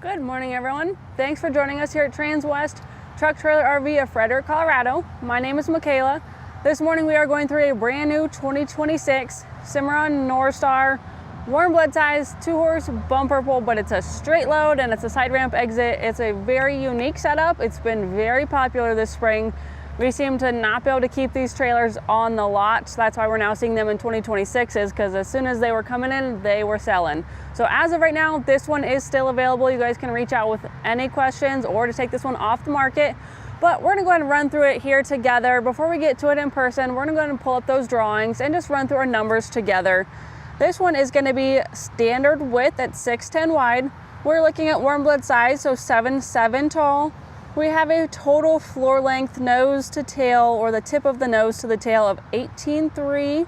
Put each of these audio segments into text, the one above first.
Good morning, everyone. Thanks for joining us here at Transwest Truck Trailer RV of Frederick, Colorado. My name is Michaela. This morning we are going through a brand new 2026 Cimarron Norstar warm blood size 2-horse bumper pull, but it's a straight load and it's a side ramp exit. It's a very unique setup. It's been very popular this spring. We seem to not be able to keep these trailers on the lot. So that's why we're now seeing them in 2026s, because as soon as they were coming in, they were selling. So as of right now, this one is still available. You guys can reach out with any questions or to take this one off the market. But we're gonna go ahead and run through it here together. Before we get to it in person, we're gonna go ahead and pull up those drawings and just run through our numbers together. This one is gonna be standard width at 6'10" wide. We're looking at warm blood size, so 7'7" tall. We have a total floor length nose to tail, or the tip of the nose to the tail, of 18.3.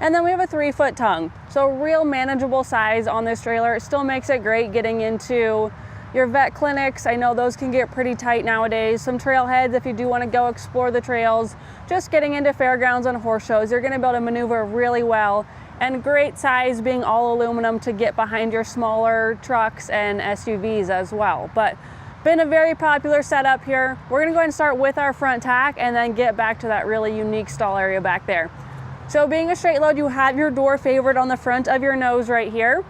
And then we have a 3-foot tongue. So real manageable size on this trailer. It still makes it great getting into your vet clinics. I know those can get pretty tight nowadays. Some trailheads, if you do want to go explore the trails, just getting into fairgrounds and horse shows, you're going to be able to maneuver really well. And great size, being all aluminum, to get behind your smaller trucks and SUVs as well. But been a very popular setup here. We're gonna go ahead and start with our front tack and then get back to that really unique stall area back there. So being a straight load, you have your door favored on the front of your nose right here.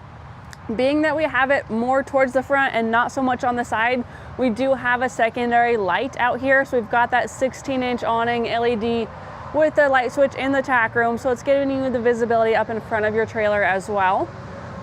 Being that we have it more towards the front and not so much on the side, we do have a secondary light out here. So we've got that 16-inch awning LED with the light switch in the tack room. So it's giving you the visibility up in front of your trailer as well.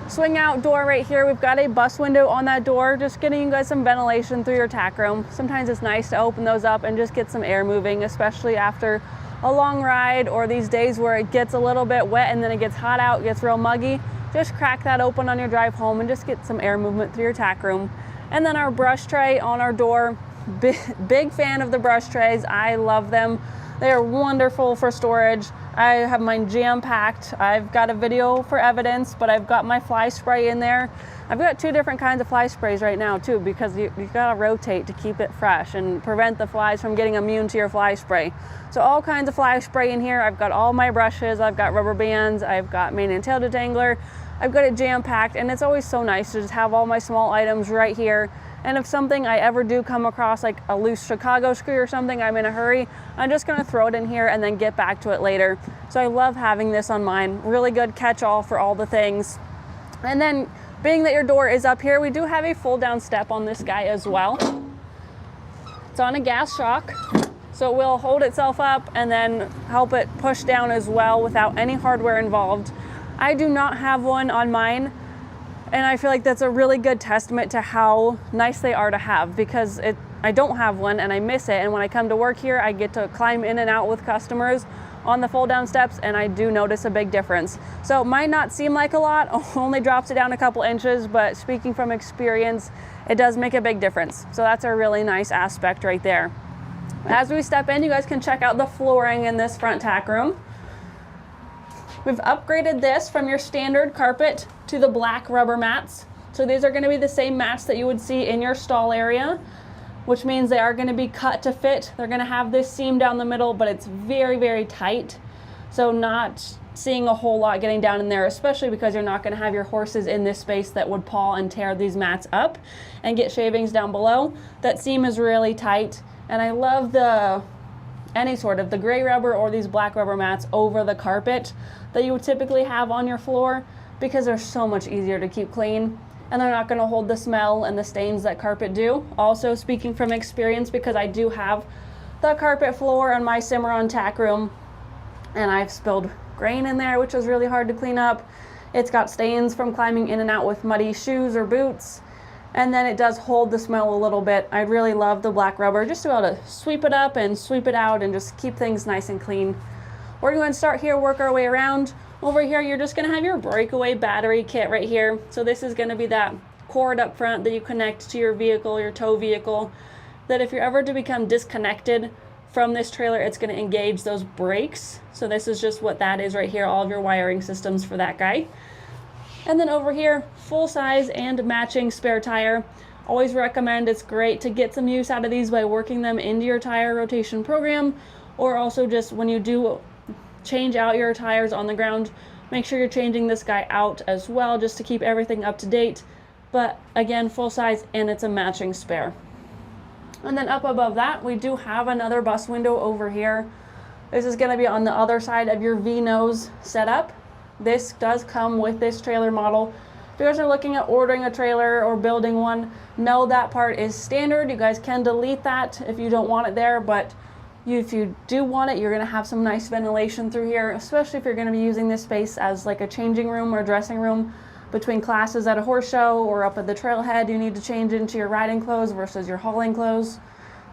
Swing out door right here, we've got a bus window on that door, just getting you guys some ventilation through your tack room. Sometimes it's nice to open those up and just get some air moving, especially after a long ride or these days where it gets a little bit wet and then it gets hot out, gets real muggy. Just crack that open on your drive home and just get some air movement through your tack room. And then our brush tray on our door. Big fan of the brush trays. I love them. They are wonderful for storage. I have mine jam-packed. I've got a video for evidence, but I've got my fly spray in there. I've got 2 different kinds of fly sprays right now too, because you gotta rotate to keep it fresh and prevent the flies from getting immune to your fly spray. So all kinds of fly spray in here. I've got all my brushes, I've got rubber bands, I've got mane and tail detangler. I've got it jam-packed, and it's always so nice to just have all my small items right here. And if something I ever do come across, like a loose Chicago screw or something, I'm in a hurry, I'm just gonna throw it in here and then get back to it later. So I love having this on mine. Really good catch-all for all the things. And then being that your door is up here, we do have a fold-down step on this guy as well. It's on a gas shock, so it will hold itself up and then help it push down as well without any hardware involved. I do not have one on mine, and I feel like that's a really good testament to how nice they are to have, because I don't have one and I miss it. And when I come to work here, I get to climb in and out with customers on the fold down steps, and I do notice a big difference. So it might not seem like a lot, only drops it down a couple inches, but speaking from experience, it does make a big difference. So that's a really nice aspect right there. As we step in, you guys can check out the flooring in this front tack room. We've upgraded this from your standard carpet to the black rubber mats. So these are going to be the same mats that you would see in your stall area, which means they are going to be cut to fit. They're going to have this seam down the middle, but it's very, very tight. So not seeing a whole lot getting down in there, especially because you're not going to have your horses in this space that would paw and tear these mats up and get shavings down below. That seam is really tight, and I love any sort of the gray rubber or these black rubber mats over the carpet that you would typically have on your floor, because they're so much easier to keep clean and they're not going to hold the smell and the stains that carpet do. Also, speaking from experience, because I do have the carpet floor on my Cimarron tack room, and I've spilled grain in there, which is really hard to clean up. It's got stains from climbing in and out with muddy shoes or boots, and then it does hold the smell a little bit. I really love the black rubber, just to be able to sweep it up and sweep it out and just keep things nice and clean. We're going to start here, work our way around. Over here, you're just going to have your breakaway battery kit right here. So this is going to be that cord up front that you connect to your vehicle, your tow vehicle, that if you're ever to become disconnected from this trailer, it's going to engage those brakes. So this is just what that is right here, all of your wiring systems for that guy. And then over here, full size and matching spare tire. Always recommend, it's great to get some use out of these by working them into your tire rotation program, or also just when you do change out your tires on the ground, make sure you're changing this guy out as well, just to keep everything up to date. but again, full size, and it's a matching spare. And then up above that, we do have another bus window over here. This is going to be on the other side of your V-nose setup. This does come with this trailer model. If you guys are looking at ordering a trailer or building one, know that part is standard. You guys can delete that if you don't want it there, but if you do want it, you're going to have some nice ventilation through here, especially if you're going to be using this space as like a changing room or dressing room between classes at a horse show or up at the trailhead. You need to change into your riding clothes versus your hauling clothes.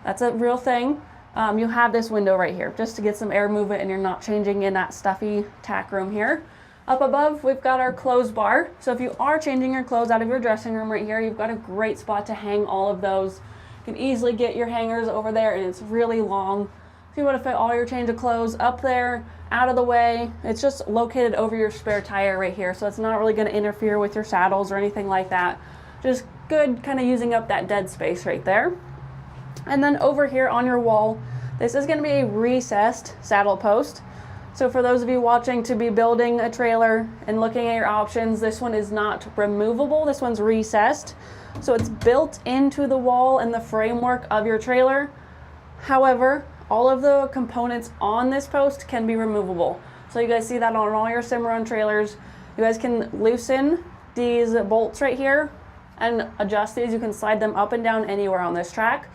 That's a real thing. You have this window right here just to get some air movement, and you're not changing in that stuffy tack room here. Up above, we've got our clothes bar. So if you are changing your clothes out of your dressing room right here, you've got a great spot to hang all of those. You can easily get your hangers over there, and it's really long. If you want to fit all your change of clothes up there, out of the way, it's just located over your spare tire right here. So it's not really going to interfere with your saddles or anything like that. Just good kind of using up that dead space right there. And then over here on your wall, this is going to be a recessed saddle post. So for those of you watching to be building a trailer and looking at your options, this one is not removable. This one's recessed. So it's built into the wall and the framework of your trailer. However, all of the components on this post can be removable. So you guys see that on all your Cimarron trailers. You guys can loosen these bolts right here and adjust these. You can slide them up and down anywhere on this track.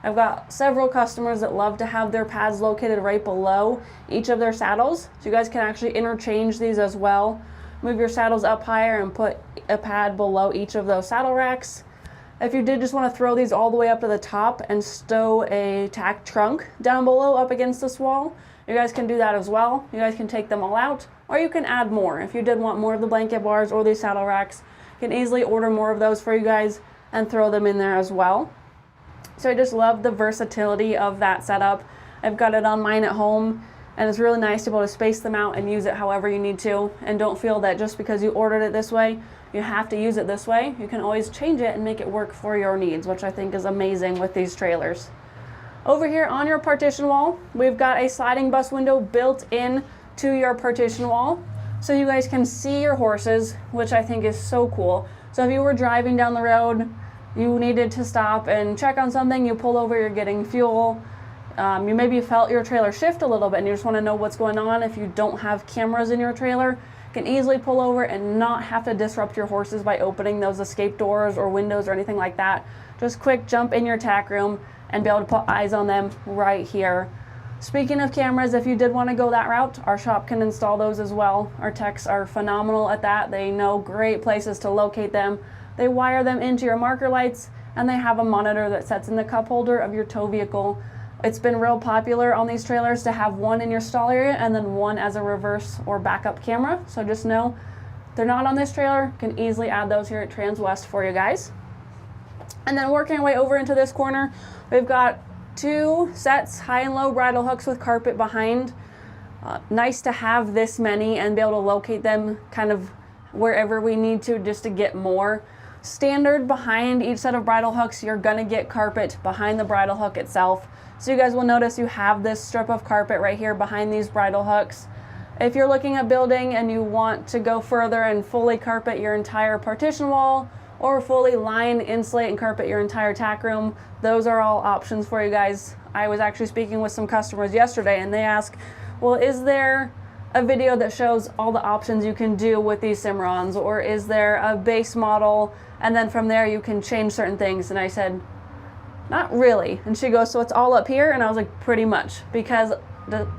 I've got several customers that love to have their pads located right below each of their saddles. So you guys can actually interchange these as well. Move your saddles up higher and put a pad below each of those saddle racks. If you did just want to throw these all the way up to the top and stow a tack trunk down below up against this wall, you guys can do that as well. You guys can take them all out, or you can add more. If you did want more of the blanket bars or these saddle racks, you can easily order more of those for you guys and throw them in there as well. So I just love the versatility of that setup. I've got it on mine at home, and it's really nice to be able to space them out and use it however you need to, and don't feel that just because you ordered it this way, you have to use it this way. You can always change it and make it work for your needs, which I think is amazing with these trailers. Over here on your partition wall, we've got a sliding bus window built in to your partition wall, so you guys can see your horses, which I think is so cool. So if you were driving down the road, you needed to stop and check on something, you pull over, you're getting fuel, you maybe felt your trailer shift a little bit and you just want to know what's going on. If you don't have cameras in your trailer, you can easily pull over and not have to disrupt your horses by opening those escape doors or windows or anything like that. Just quick jump in your tack room and be able to put eyes on them right here. Speaking of cameras, if you did want to go that route, our shop can install those as well. Our techs are phenomenal at that. They know great places to locate them. They wire them into your marker lights, and they have a monitor that sets in the cup holder of your tow vehicle. It's been real popular on these trailers to have one in your stall area and then one as a reverse or backup camera. So just know they're not on this trailer. You can easily add those here at Transwest for you guys. And then working our way over into this corner, we've got 2 sets high and low bridle hooks with carpet behind. Nice to have this many and be able to locate them kind of wherever we need to just to get more. Standard behind each set of bridle hooks, you're gonna get carpet behind the bridle hook itself. So you guys will notice you have this strip of carpet right here behind these bridle hooks. If you're looking at building and you want to go further and fully carpet your entire partition wall, or fully line, insulate, and carpet your entire tack room, those are all options for you guys. I was actually speaking with some customers yesterday and they asked, well, is there a video that shows all the options you can do with these Cimarrons, or is there a base model and then from there you can change certain things? And I said, not really. And she goes, so it's all up here? And I was like, pretty much, because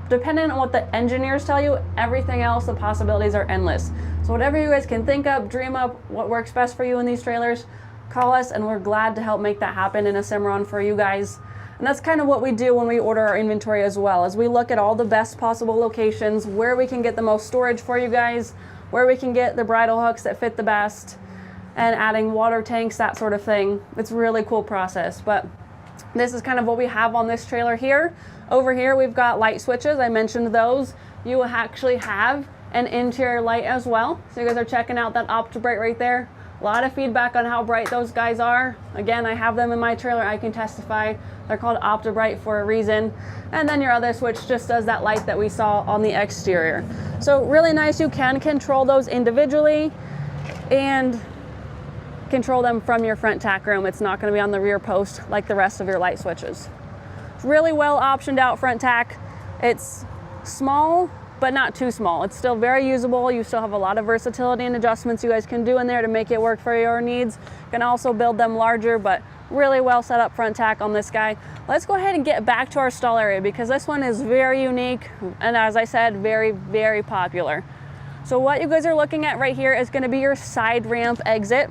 depending on what the engineers tell you, everything else, the possibilities are endless. So whatever you guys can think up, dream up, what works best for you in these trailers, call us and we're glad to help make that happen in a Cimarron for you guys. And that's kind of what we do when we order our inventory as well, as we look at all the best possible locations, where we can get the most storage for you guys, where we can get the bridle hooks that fit the best, and adding water tanks, that sort of thing. It's a really cool process, but this is kind of what we have on this trailer here. Over here, we've got light switches. I mentioned those. You will actually have an interior light as well. So you guys are checking out that OptiBrite right there. A lot of feedback on how bright those guys are. Again, I have them in my trailer. I can testify. They're called OptiBrite for a reason. And then your other switch just does that light that we saw on the exterior. So really nice. You can control those individually and control them from your front tack room. It's not going to be on the rear post like the rest of your light switches. It's really well optioned out front tack. It's small, but not too small. It's still very usable. You still have a lot of versatility and adjustments you guys can do in there to make it work for your needs. You can also build them larger, but really well set up front tack on this guy. Let's go ahead and get back to our stall area because this one is very unique and, as I said, very, very popular. So what you guys are looking at right here is going to be your side ramp exit.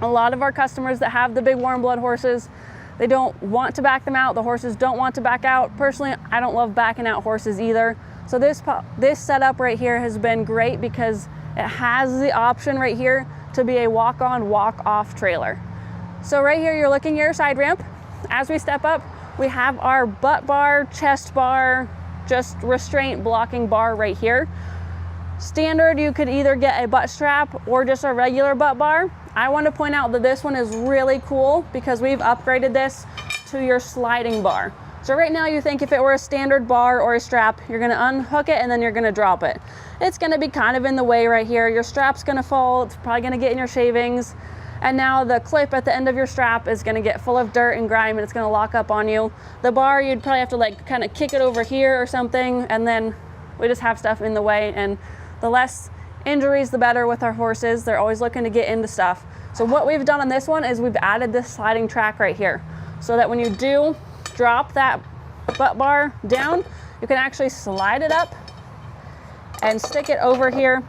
A lot of our customers that have the big warm blood horses, they don't want to back them out. The horses don't want to back out. Personally, I don't love backing out horses either. So this setup right here has been great because it has the option right here to be a walk-on, walk-off trailer. So right here, you're looking at your side ramp. As we step up, we have our butt bar, chest bar, just restraint blocking bar right here. Standard, you could either get a butt strap or just a regular butt bar. I want to point out that this one is really cool because we've upgraded this to your sliding bar. So right now you think if it were a standard bar or a strap, you're going to unhook it and then you're going to drop it. It's going to be kind of in the way right here. Your strap's going to fall. It's probably going to get in your shavings. And now the clip at the end of your strap is going to get full of dirt and grime and it's going to lock up on you. The bar, you'd probably have to like kind of kick it over here or something, and then we just have stuff in the way. And the less injuries, the better with our horses. They're always looking to get into stuff. So what we've done on this one is we've added this sliding track right here so that when you do drop that butt bar down, you can actually slide it up and stick it over here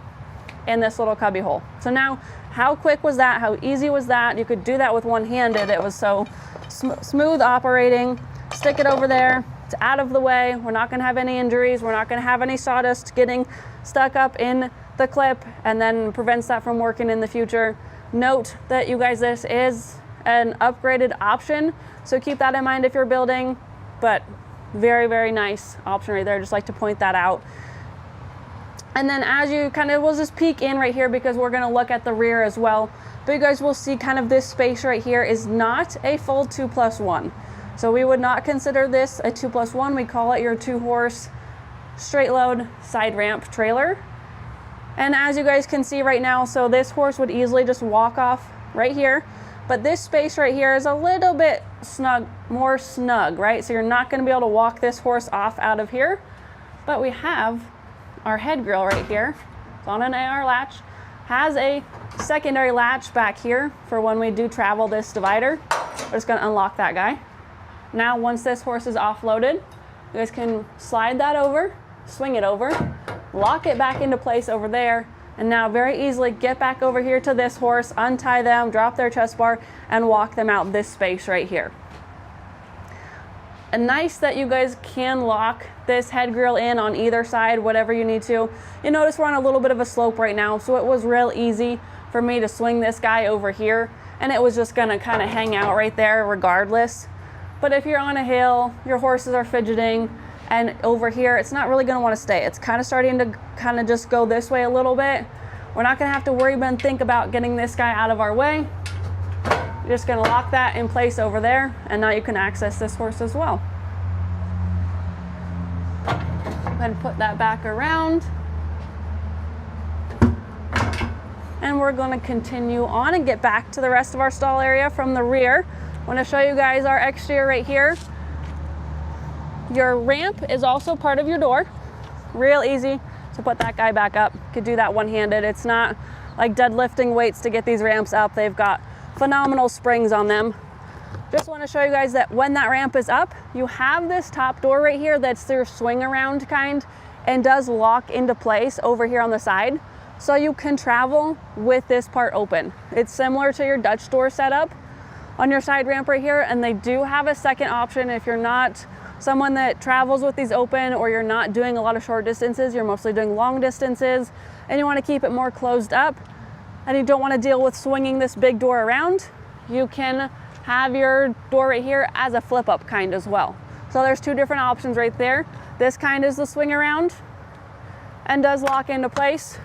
in this little cubby hole. So now, how quick was that? How easy was that? You could do that with one-handed. It was so smooth operating. Stick it over there. It's out of the way. We're not going to have any injuries. We're not going to have any sawdust getting stuck up in the clip and then prevents that from working in the future. Note that you guys, this is an upgraded option, so keep that in mind if you're building, but very, very nice option right there. Just like to point that out. And then as you we'll just peek in right here because we're going to look at the rear as well. But you guys will see kind of this space right here is not a full 2+1. So we would not consider this a 2+1. We call it your 2-horse straight load side ramp trailer. And as you guys can see right now, so this horse would easily just walk off right here. But this space right here is a little bit more snug, right? So you're not going to be able to walk this horse off out of here. But we have our head grill right here. It's on an AR latch. Has a secondary latch back here for when we do travel this divider. We're just going to unlock that guy. Now, once this horse is offloaded, you guys can slide that over, swing it over, lock it back into place over there, and now very easily get back over here to this horse, untie them, drop their chest bar, and walk them out this space right here. And nice that you guys can lock this head grill in on either side, whatever you need to. You notice we're on a little bit of a slope right now, so it was real easy for me to swing this guy over here, and it was just gonna kind of hang out right there regardless. But if you're on a hill, your horses are fidgeting, and over here, it's not really gonna wanna stay. It's kind of starting to kind of just go this way a little bit. We're not gonna have to worry and think about getting this guy out of our way. You're just gonna lock that in place over there, and now you can access this horse as well. Go ahead and put that back around. And we're gonna continue on and get back to the rest of our stall area from the rear. I wanna show you guys our exterior right here. Your ramp is also part of your door. Real easy to put that guy back up. You could do that one-handed. It's not like deadlifting weights to get these ramps up. They've got phenomenal springs on them. Just want to show you guys that when that ramp is up, you have this top door right here that's their swing around kind and does lock into place over here on the side. So you can travel with this part open. It's similar to your Dutch door setup on your side ramp right here, and they do have a second option if you're not someone that travels with these open, or you're not doing a lot of short distances, you're mostly doing long distances, and you want to keep it more closed up, and you don't want to deal with swinging this big door around, you can have your door right here as a flip up kind as well. So there's two different options right there. This kind is the swing around and does lock into place.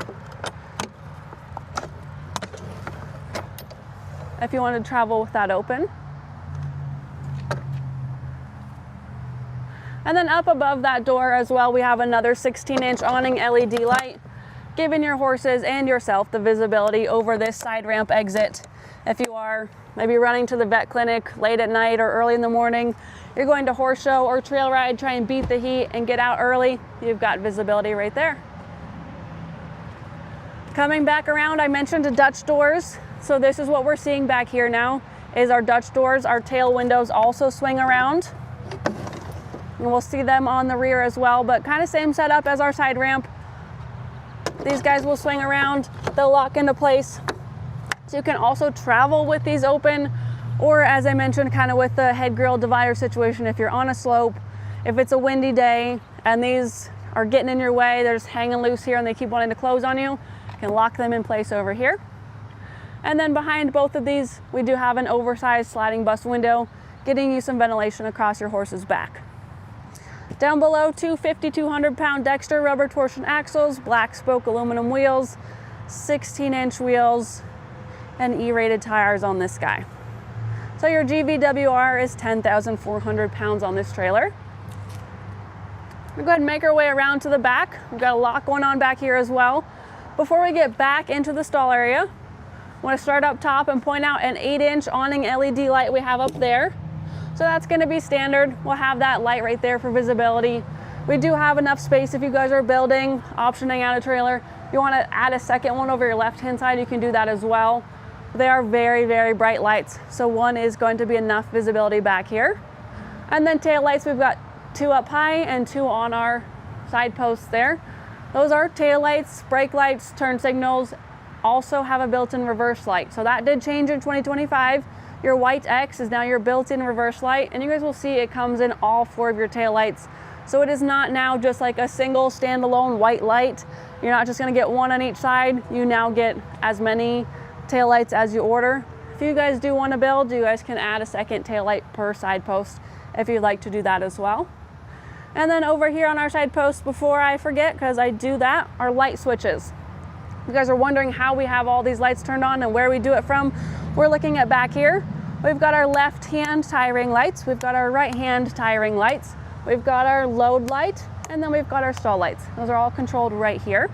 If you want to travel with that open. And then up above that door as well, we have another 16-inch awning LED light, giving your horses and yourself the visibility over this side ramp exit If you are maybe running to the vet clinic late at night or early in the morning, you're going to horse show or trail ride, try and beat the heat and get out early, you've got visibility right there. Coming back around, I mentioned the Dutch doors. So this is what we're seeing back here now, is our Dutch doors. Our tail windows also swing around. And we'll see them on the rear as well, but kind of same setup as our side ramp. These guys will swing around, they'll lock into place. So you can also travel with these open, or as I mentioned, kind of with the head grill divider situation, if you're on a slope, if it's a windy day and these are getting in your way, they're just hanging loose here and they keep wanting to close on you, you can lock them in place over here. And then behind both of these, we do have an oversized sliding bus window, getting you some ventilation across your horse's back. Down below, two 5,200 pound Dexter rubber torsion axles, black spoke aluminum wheels, 16-inch wheels, and E-rated tires on this guy. So your GVWR is 10,400 pounds on this trailer. We'll go ahead and make our way around to the back. We've got a lot going on back here as well. Before we get back into the stall area, I want to start up top and point out an 8-inch awning LED light we have up there. So that's going to be standard. We'll have that light right there for visibility. We do have enough space if you guys are building, optioning out a trailer. You want to add a second one over your left-hand side, you can do that as well. They are very, very bright lights. So one is going to be enough visibility back here. And then tail lights, we've got 2 up high and 2 on our side posts there. Those are tail lights, brake lights, turn signals, also have a built-in reverse light. So that did change in 2025. Your white X is now your built-in reverse light, and you guys will see it comes in all 4 of your tail lights. So it is not now just like a single standalone white light. You're not just gonna get one on each side. You now get as many tail lights as you order. If you guys do want to build, you guys can add a second tail light per side post if you'd like to do that as well. And then over here on our side post, before I forget, because I do that, are light switches. You guys are wondering how we have all these lights turned on and where we do it from. We're looking at back here. We've got our left hand tie ring lights. We've got our right hand tie ring lights. We've got our load light, and then we've got our stall lights. Those are all controlled right here.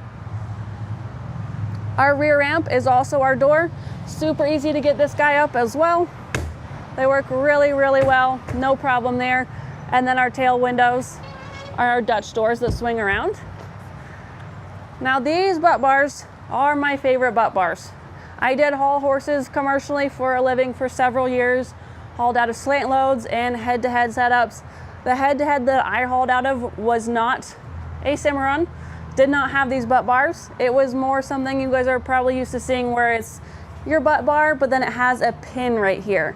Our rear ramp is also our door. Super easy to get this guy up as well. They work really, really well. No problem there. And then our tail windows are our Dutch doors that swing around. Now these butt bars are my favorite butt bars. I did haul horses commercially for a living for several years, hauled out of slant loads and head-to-head setups. The head-to-head that I hauled out of was not a Cimarron, did not have these butt bars. It was more something you guys are probably used to seeing where it's your butt bar, but then it has a pin right here.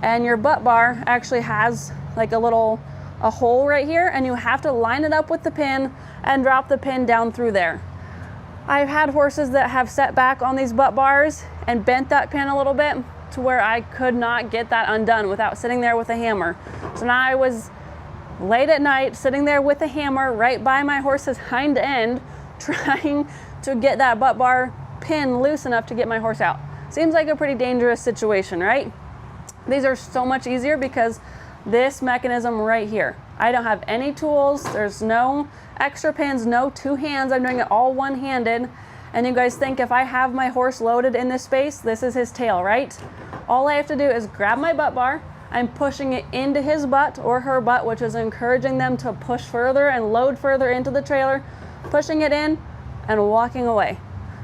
And your butt bar actually has like a hole right here, and you have to line it up with the pin and drop the pin down through there. I've had horses that have set back on these butt bars and bent that pin a little bit to where I could not get that undone without sitting there with a hammer. So now I was late at night sitting there with a hammer right by my horse's hind end trying to get that butt bar pin loose enough to get my horse out. Seems like a pretty dangerous situation, right? These are so much easier because this mechanism right here, I don't have any tools, there's no extra pins, no 2 hands, I'm doing it all one-handed. And you guys think if I have my horse loaded in this space, this is his tail, right? All I have to do is grab my butt bar, I'm pushing it into his butt or her butt, which is encouraging them to push further and load further into the trailer, pushing it in and walking away.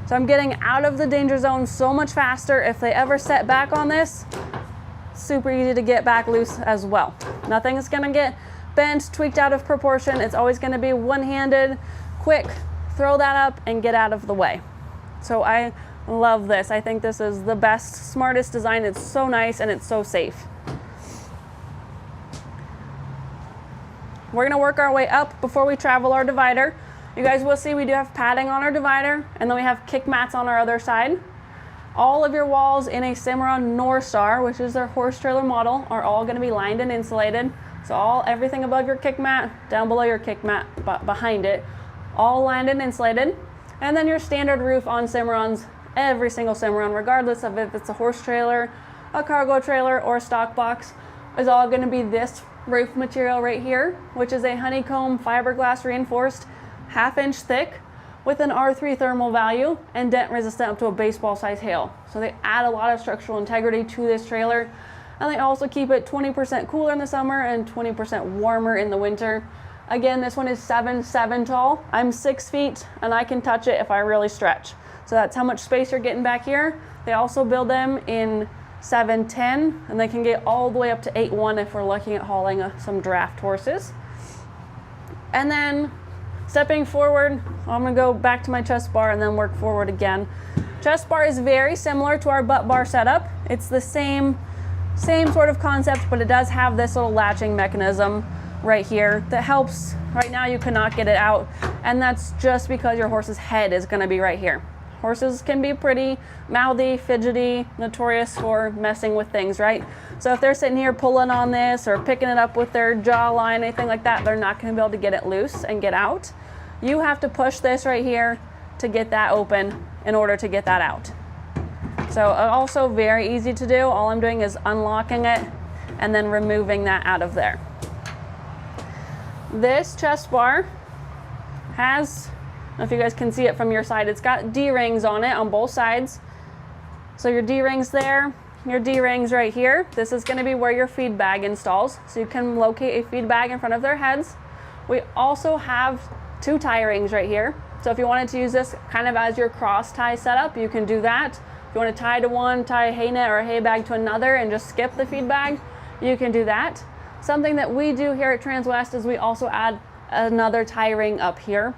So I'm getting out of the danger zone so much faster. If they ever set back on this, super easy to get back loose as well. Nothing is gonna get bent, tweaked out of proportion. It's always gonna be one-handed, quick, throw that up and get out of the way. So I love this. I think this is the best, smartest design. It's so nice and it's so safe. We're gonna work our way up before we travel our divider. You guys will see we do have padding on our divider, and then we have kick mats on our other side. All of your walls in a Cimarron Norstar, which is their horse trailer model, are all gonna be lined and insulated. So everything above your kick mat, down below your kick mat, behind it, all lined and insulated. And then your standard roof on Cimarrons, every single Cimarron, regardless of if it's a horse trailer, a cargo trailer, or a stock box, is all gonna be this roof material right here, which is a honeycomb fiberglass reinforced 1/2 inch thick with an R3 thermal value and dent resistant up to a baseball size hail. So they add a lot of structural integrity to this trailer, and they also keep it 20% cooler in the summer and 20% warmer in the winter. Again, this one is 7'7" tall. I'm 6 feet and I can touch it if I really stretch. So that's how much space you're getting back here. They also build them in 7'10", and they can get all the way up to 8'1" if we're looking at hauling some draft horses. And then stepping forward, I'm gonna go back to my chest bar and then work forward again. Chest bar is very similar to our butt bar setup. It's the same sort of concept, but it does have this little latching mechanism right here that helps. Right now you cannot get it out, and that's just because your horse's head is gonna be right here. Horses can be pretty mouthy, fidgety, notorious for messing with things, right? So if they're sitting here pulling on this or picking it up with their jawline, anything like that, they're not gonna be able to get it loose and get out. You have to push this right here to get that open in order to get that out. So also very easy to do. All I'm doing is unlocking it and then removing that out of there. This chest bar has, I don't know if you guys can see it from your side, it's got D-rings on it on both sides. So your D-rings there, your D-rings right here. This is going to be where your feed bag installs. So you can locate a feed bag in front of their heads. We also have 2 tie rings right here. So if you wanted to use this kind of as your cross tie setup, you can do that. If you want to tie to one, tie a hay net or a hay bag to another and just skip the feed bag, you can do that. Something that we do here at Transwest is we also add another tie ring up here.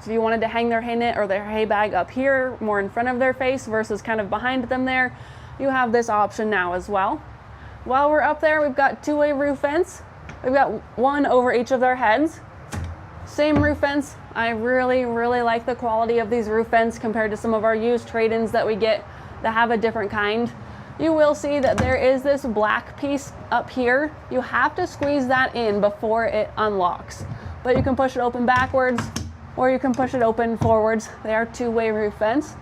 So if you wanted to hang their hay net or their hay bag up here, more in front of their face versus kind of behind them there, you have this option now as well. While we're up there, we've got 2-way roof vents. We've got one over each of their heads. Same roof vents. I really like the quality of these roof vents compared to some of our used trade-ins that we get that have a different kind. You will see that there is this black piece up here. You have to squeeze that in before it unlocks, but you can push it open backwards or you can push it open forwards. They are 2-way roof vents,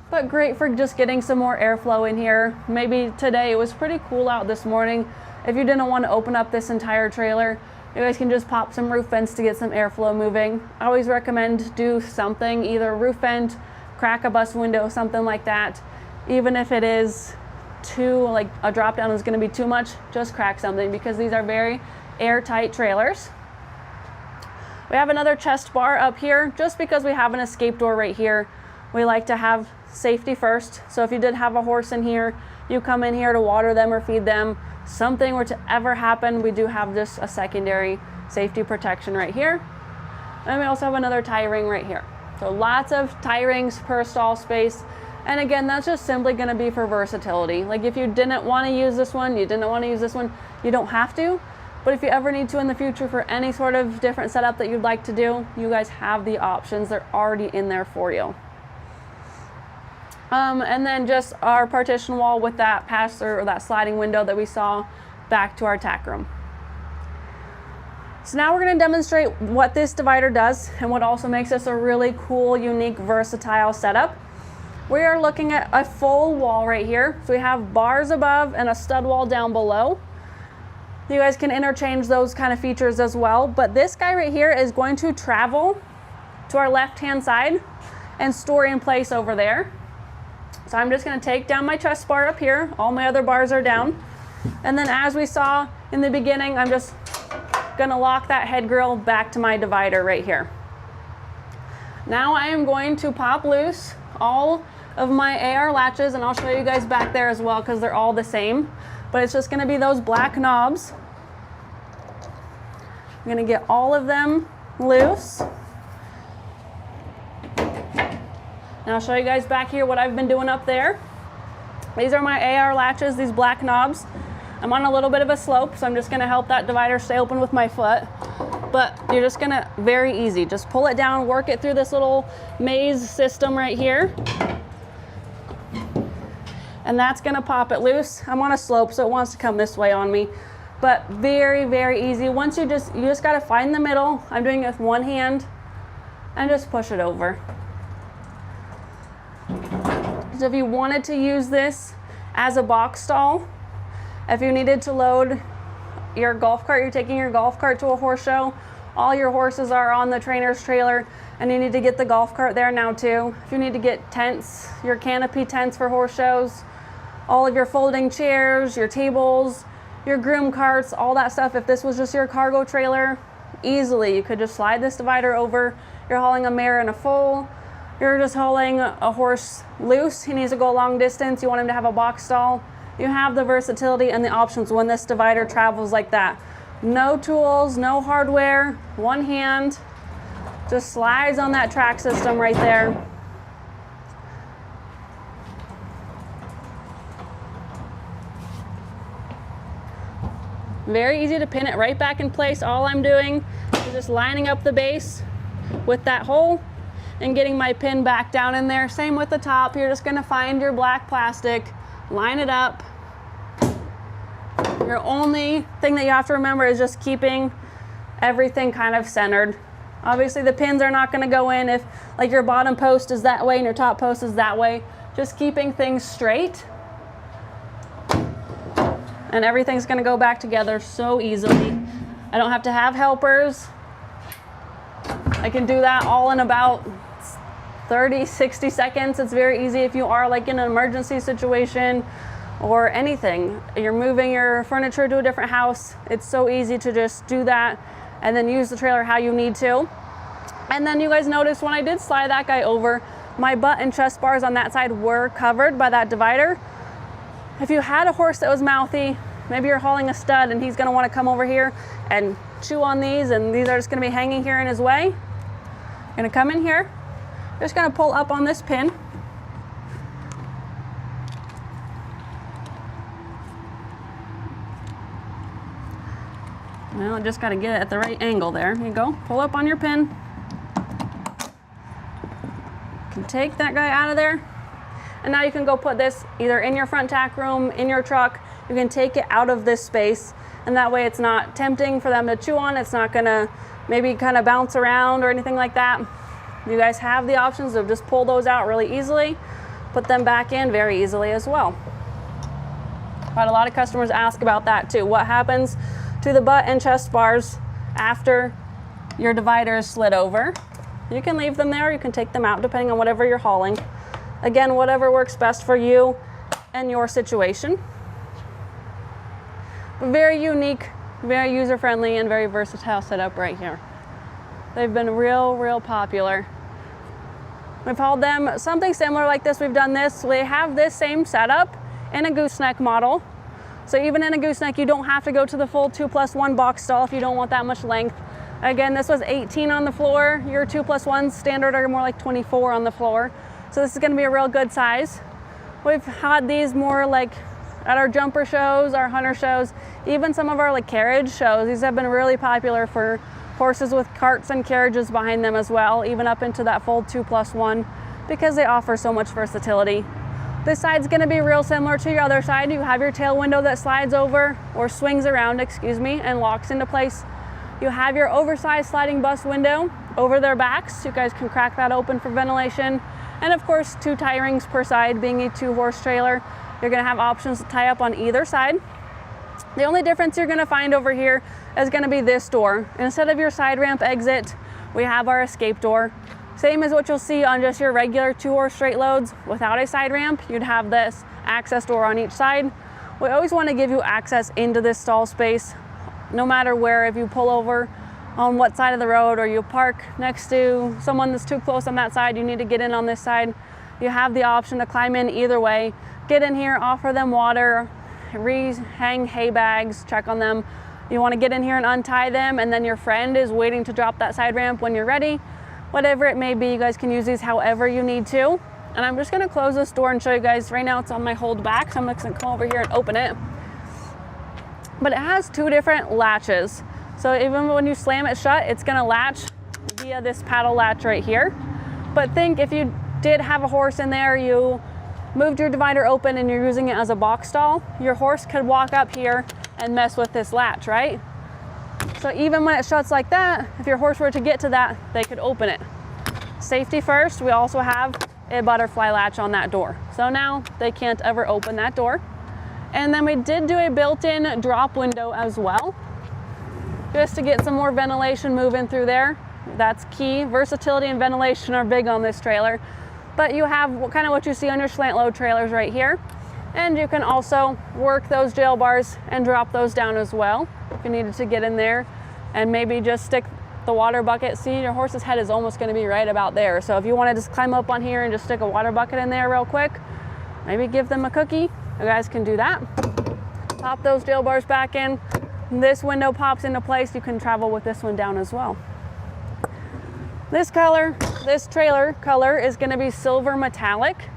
but great for just getting some more airflow in here. Maybe today it was pretty cool out this morning. If you didn't want to open up this entire trailer, you guys can just pop some roof vents to get some airflow moving. I always recommend do something, either roof vent, crack a bus window, something like that. Even if it is like a drop down is going to be too much, just crack something, because these are very airtight trailers. We have another chest bar up here. Just because we have an escape door right here, we like to have safety first. So if you did have a horse in here, you come in here to water them or feed them, something were to ever happen, we do have just a secondary safety protection right here. And we also have another tie ring right here. So lots of tie rings per stall space. And again, that's just simply going to be for versatility. Like if you didn't want to use this one, you didn't want to use this one, you don't have to. But if you ever need to in the future for any sort of different setup that you'd like to do, you guys have the options. They're already in there for you. And then just our partition wall with that pass-through or that sliding window that we saw back to our tack room. So now we're going to demonstrate what this divider does and what also makes this a really cool, unique, versatile setup. We are looking at a full wall right here. So we have bars above and a stud wall down below. You guys can interchange those kind of features as well, but this guy right here is going to travel to our left-hand side and store in place over there. So I'm just going to take down my chest bar up here. All my other bars are down. And then as we saw in the beginning, I'm just going to lock that head grill back to my divider right here. Now I am going to pop loose all of my AR latches, and I'll show you guys back there as well because they're all the same. But it's just going to be those black knobs. I'm going to get all of them loose. Now I'll show you guys back here what I've been doing up there. These are my AR latches, these black knobs. I'm on a little bit of a slope, so I'm just going to help that divider stay open with my foot. But you're just going to, very easy, just pull it down, work it through this little maze system right here. And that's going to pop it loose. I'm on a slope, so it wants to come this way on me. But very easy. Once you just got to find the middle. I'm doing it with one hand and just push it over. So if you wanted to use this as a box stall, if you needed to load your golf cart, you're taking your golf cart to a horse show, all your horses are on the trainer's trailer, And you need to get the golf cart there now too. If you need to get tents, your canopy tents for horse shows, all of your folding chairs, your tables, your groom carts, all that stuff. If this was just your cargo trailer, easily you could just slide this divider over. You're hauling a mare and a foal. You're just hauling a horse loose. He needs to go a long distance. You want him to have a box stall. You have the versatility and the options when this divider travels like that. No tools, no hardware, one hand, just slides on that track system right there. Very easy to pin it right back in place. All I'm doing is just lining up the base with that hole and getting my pin back down in there. Same with the top. You're just gonna find your black plastic, line it up. Your only thing that you have to remember is just keeping everything kind of centered. Obviously the pins are not gonna go in if like your bottom post is that way and your top post is that way. Just keeping things straight. And everything's gonna go back together so easily. I don't have to have helpers. I can do that all in about 30, 60 seconds. It's very easy if you are like in an emergency situation or anything. You're moving your furniture to a different house. It's so easy to just do that and then use the trailer how you need to. And then you guys notice when I did slide that guy over, my butt and chest bars on that side were covered by that divider. If you had a horse that was mouthy, maybe you're hauling a stud and he's gonna wanna come over here and chew on these and these are just gonna be hanging here in his way. You're gonna come in here, you're just gonna pull up on this pin. Well, I just gotta get it at the right angle there. Here you go, pull up on your pin. You can take that guy out of there. And now you can go put this either in your front tack room, in your truck. You can take it out of this space and that way it's not tempting for them to chew on. It's not gonna maybe kind of bounce around or anything like that. You guys have the options of just pull those out really easily, put them back in very easily as well. But a lot of customers ask about that too. What happens to the butt and chest bars after your divider is slid over? You can leave them there, you can take them out depending on whatever you're hauling. Again, whatever works best for you and your situation. Very unique, very user-friendly, and very versatile setup right here. They've been real popular. We've hauled them something similar like this. We've done this. They have this same setup in a gooseneck model. So even in a gooseneck, you don't have to go to the full 2+1 box stall if you don't want that much length. Again, this was 18 on the floor. Your 2+1 standard are more like 24 on the floor. So this is gonna be a real good size. We've had these more like at our jumper shows, our hunter shows, even some of our like carriage shows. These have been really popular for horses with carts and carriages behind them as well, even up into that full 2+1 because they offer so much versatility. This side's gonna be real similar to your other side. You have your tail window that slides over or swings around, excuse me, and locks into place. You have your oversized sliding bus window over their backs. You guys can crack that open for ventilation. And of course, 2 tie rings per side. Being a 2-horse trailer, you're gonna have options to tie up on either side. The only difference you're gonna find over here is gonna be this door. Instead of your side ramp exit, we have our escape door. Same as what you'll see on just your regular 2-horse straight loads. Without a side ramp, you'd have this access door on each side. We always wanna give you access into this stall space, no matter where. If you pull over on what side of the road or you park next to someone that's too close on that side, you need to get in on this side. You have the option to climb in either way. Get in here, offer them water, hang hay bags, check on them. You want to get in here and untie them, and then your friend is waiting to drop that side ramp when you're ready. Whatever it may be, you guys can use these however you need to. And I'm just going to close this door and show you guys. Right now it's on my hold back, so I'm just going to come over here and open it. But it has 2 different latches. So even when you slam it shut, it's gonna latch via this paddle latch right here. But think if you did have a horse in there, you moved your divider open and you're using it as a box stall, your horse could walk up here and mess with this latch, right? So even when it shuts like that, if your horse were to get to that, they could open it. Safety first, we also have a butterfly latch on that door. So now they can't ever open that door. And then we did do a built-in drop window as well, just to get some more ventilation moving through there. That's key. Versatility and ventilation are big on this trailer. But you have kind of what you see on your slant load trailers right here. And you can also work those jail bars and drop those down as well if you needed to get in there and maybe just stick the water bucket. See, your horse's head is almost going to be right about there. So if you want to just climb up on here and just stick a water bucket in there real quick, maybe give them a cookie, you guys can do that. Pop those jail bars back in. This window pops into place. You can travel with this one down as well. This trailer color is going to be silver metallic.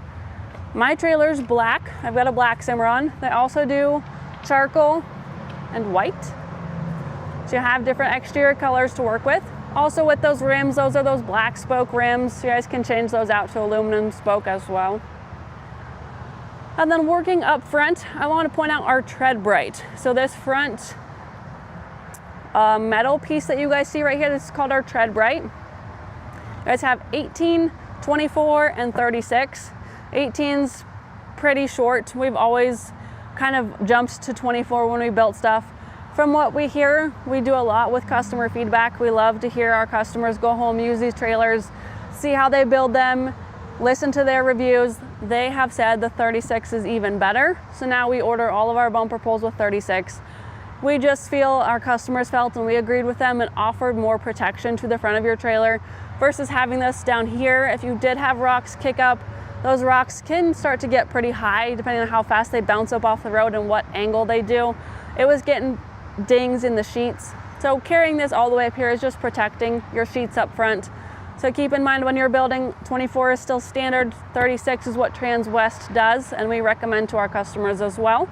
My trailer's black. I've got a black Cimarron. They also do charcoal and white. So you have different exterior colors to work with. Also with those rims, those are those black spoke rims. You guys can change those out to aluminum spoke as well. And then working up front, I want to point out our tread bright. So this front metal piece that you guys see right here, this is called our tread bright. You guys have 18, 24, and 36. 18's pretty short. We've always kind of jumped to 24 when we built stuff. From what we hear, we do a lot with customer feedback. We love to hear our customers go home, use these trailers, see how they build them, listen to their reviews. They have said the 36 is even better. So now we order all of our bumper poles with 36. We just feel our customers felt and we agreed with them and offered more protection to the front of your trailer versus having this down here. If you did have rocks kick up, those rocks can start to get pretty high depending on how fast they bounce up off the road and what angle they do. It was getting dings in the sheets. So carrying this all the way up here is just protecting your sheets up front. So keep in mind when you're building, 24 is still standard, 36 is what Transwest does, and we recommend to our customers as well.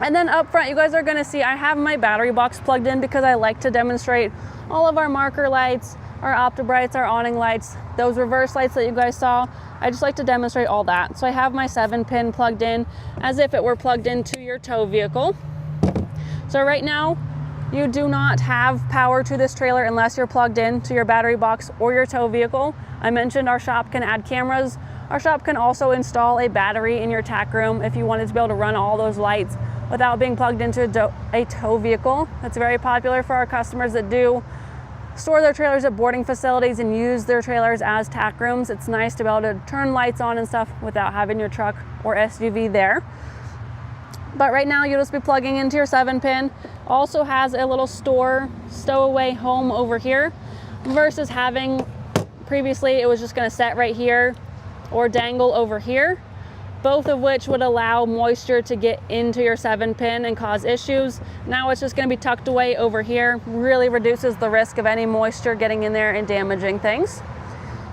And then up front, you guys are gonna see I have my battery box plugged in because I like to demonstrate all of our marker lights, our OptiBrights, our awning lights, those reverse lights that you guys saw. I just like to demonstrate all that. So I have my 7-pin plugged in as if it were plugged into your tow vehicle. So right now, you do not have power to this trailer unless you're plugged in to your battery box or your tow vehicle. I mentioned our shop can add cameras. Our shop can also install a battery in your tack room if you wanted to be able to run all those lights without being plugged into a tow vehicle. That's very popular for our customers that do store their trailers at boarding facilities and use their trailers as tack rooms. It's nice to be able to turn lights on and stuff without having your truck or SUV there. But right now you'll just be plugging into your 7-pin. Also has a little stowaway home over here versus having previously it was just going to set right here or dangle over here, both of which would allow moisture to get into your 7-pin and cause issues. Now it's just going to be tucked away over here. Really reduces the risk of any moisture getting in there and damaging things.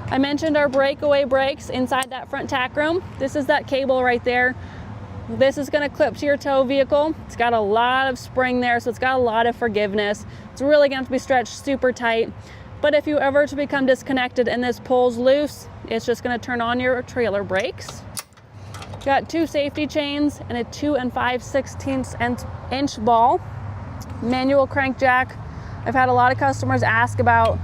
I mentioned our breakaway brakes inside that front tack room. This is that cable right there. This is going to clip to your tow vehicle. It's got a lot of spring there, so it's got a lot of forgiveness. It's really going to have to be stretched super tight. But if you ever to become disconnected and this pulls loose, it's just going to turn on your trailer brakes. Got 2 safety chains and a 2 5/16" ball. Manual crank jack. I've had a lot of customers ask about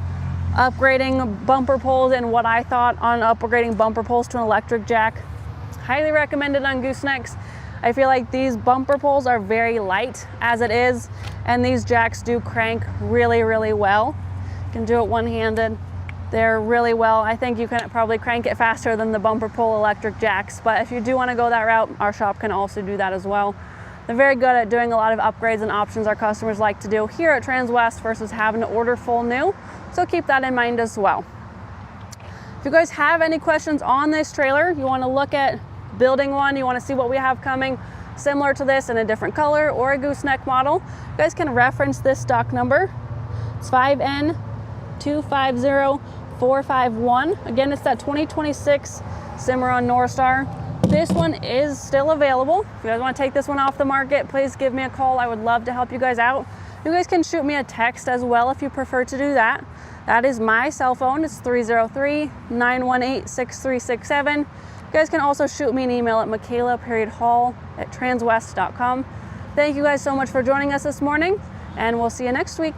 upgrading bumper poles and what I thought on upgrading bumper poles to an electric jack. Highly recommended on goosenecks. I feel like these bumper poles are very light as it is, and these jacks do crank really, really well. You can do it one-handed. They're really well. I think you can probably crank it faster than the bumper pole electric jacks, but if you do want to go that route, our shop can also do that as well. They're very good at doing a lot of upgrades and options our customers like to do here at Transwest versus having to order full new, so keep that in mind as well. If you guys have any questions on this trailer, you want to look at building one, you want to see what we have coming similar to this in a different color or a gooseneck model, you guys can reference this stock number. It's 5N250451. Again, it's that 2026 Cimarron Norstar. This one is still available. If you guys want to take this one off the market, please give me a call. I would love to help you guys out. You guys can shoot me a text as well if you prefer to do that. That is my cell phone. It's 303-918-6367. You guys can also shoot me an email at michaela.hall@transwest.com. Thank you guys so much for joining us this morning, and we'll see you next week.